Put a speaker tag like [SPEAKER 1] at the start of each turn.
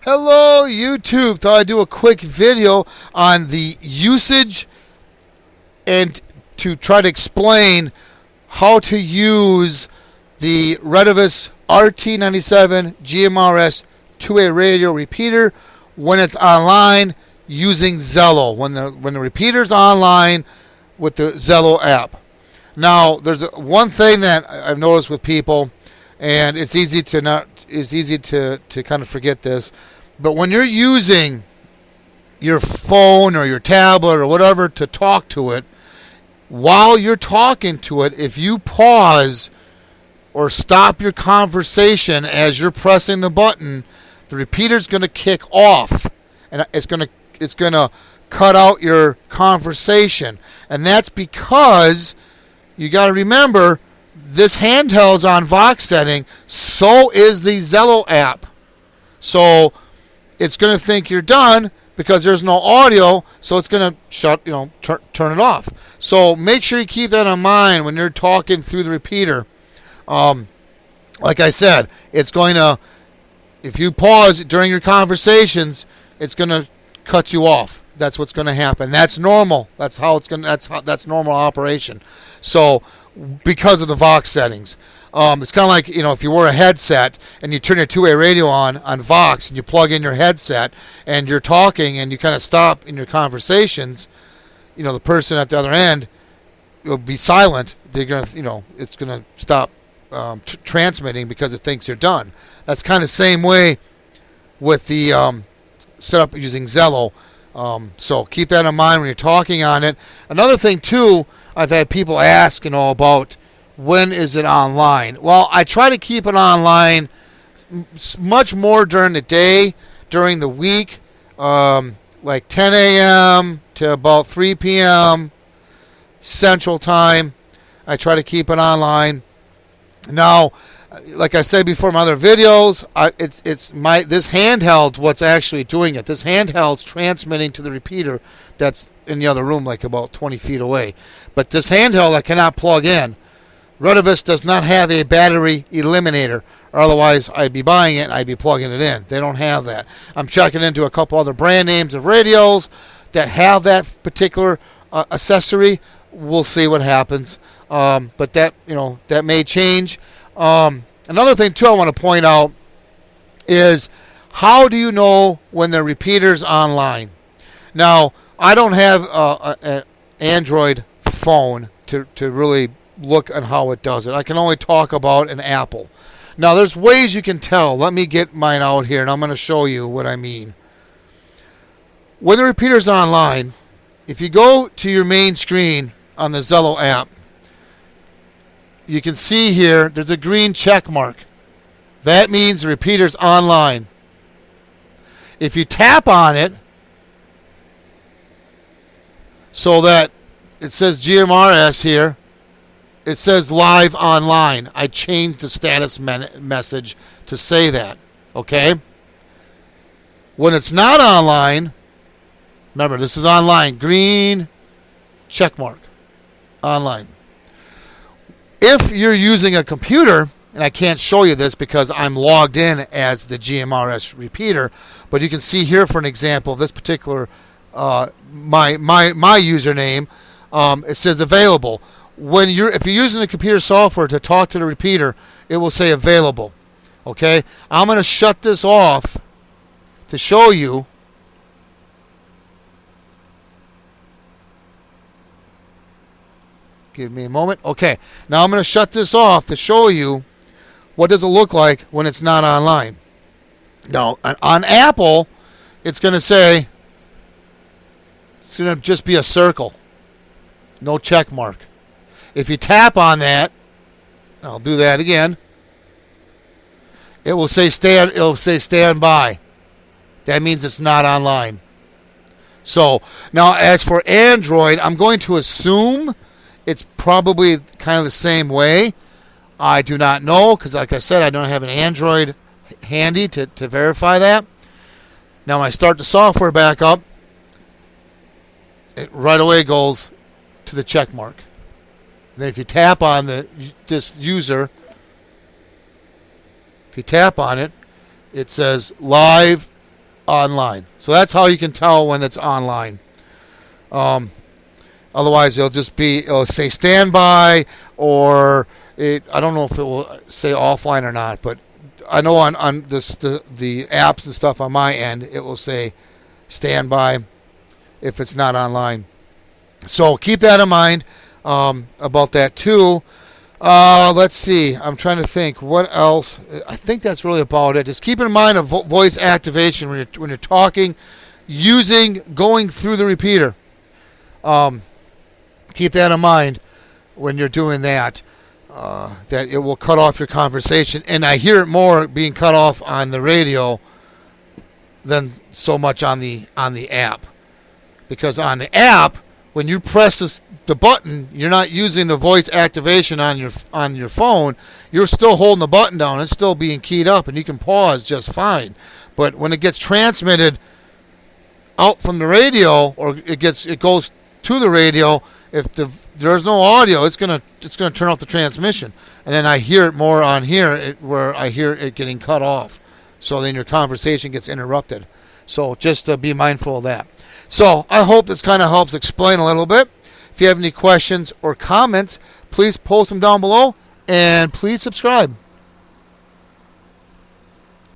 [SPEAKER 1] Hello YouTube, thought I'd do a quick video on the usage and to try to explain how to use the Retevis RT97 GMRS two-way radio repeater when it's online using Zello, when the repeater's online with the Zello app. Now there's one thing that I've noticed with people, and it's easy to kind of forget this. But when you're using your phone or your tablet or whatever to talk to it, while you're talking to it, if you pause or stop your conversation as you're pressing the button, the repeater's going to kick off, and it's going to cut out your conversation. And that's because you got to remember this handheld's on Vox setting, so is the Zello app. So it's going to think you're done because there's no audio, so it's going to turn it off. So make sure you keep that in mind when you're talking through the repeater. Like I said, it's going to, if you pause during your conversations, it's going to cut you off. That's what's going to happen. That's normal. That's that's normal operation. So because of the Vox settings. It's kind of like, if you wear a headset and you turn your two-way radio on Vox and you plug in your headset and you're talking and you kind of stop in your conversations, the person at the other end will be silent. They're going to, it's going to stop transmitting because it thinks you're done. That's kind of the same way with the setup using Zello. So keep that in mind when you're talking on it. Another thing too, I've had people ask, about when is it online. Well, I try to keep it online much more during the day, during the week, like 10 a.m. to about 3 p.m. Central Time. I try to keep it online. Now, like I said before in my other videos, this handheld what's actually doing it. This handheld's transmitting to the repeater that's in the other room, like about 20 feet away. But this handheld I cannot plug in. Retevis does not have a battery eliminator, or otherwise I'd be buying it and I'd be plugging it in. They don't have that. I'm checking into a couple other brand names of radios that have that particular accessory. We'll see what happens. But that that may change. Another thing too I want to point out is, how do you know when the repeater's online? Now, I don't have an Android phone to really look at how it does it. I can only talk about an Apple. Now, there's ways you can tell. Let me get mine out here, and I'm going to show you what I mean. When the repeater's online, if you go to your main screen on the Zello app, you can see here there's a green check mark. That means the repeater's online. If you tap on it so that it says GMRS here, it says live online. I changed the status message to say that. Okay? When it's not online, remember this is online, green check mark. Online. If you're using a computer, and I can't show you this because I'm logged in as the GMRS repeater, but you can see here for an example, this particular my username, it says available. If you're using the computer software to talk to the repeater, it will say available. Okay? I'm going to shut this off to show you. Give me a moment. Okay. Now I'm going to shut this off to show you what does it look like when it's not online. Now, on Apple, it's going to say, it's going to just be a circle. No check mark. If you tap on that, I'll do that again. It will say stand by. That means it's not online. So, now as for Android, I'm going to assume it's probably kind of the same way. I do not know because, like I said, I don't have an Android handy to verify that. Now, when I start the software back up, it right away goes to the check mark. Then if you tap on this user, if you tap on it, it says live online. So that's how you can tell when it's online. Otherwise, it'll say standby, or I don't know if it will say offline or not, but I know on the apps and stuff on my end, it will say standby if it's not online. So keep that in mind about that too. Let's see. I'm trying to think what else. I think that's really about it. Just keep in mind of voice activation when you're talking, going through the repeater. Keep that in mind when you're doing that. That it will cut off your conversation, and I hear it more being cut off on the radio than so much on the app. Because on the app, when you press the button, you're not using the voice activation on your phone. You're still holding the button down. It's still being keyed up, and you can pause just fine. But when it gets transmitted out from the radio, or it goes to the radio, if there's no audio, it's gonna turn off the transmission, and then I hear it more on here where I hear it getting cut off. So then your conversation gets interrupted. So just be mindful of that. So I hope this kind of helps explain a little bit. If you have any questions or comments, please post them down below, and please subscribe.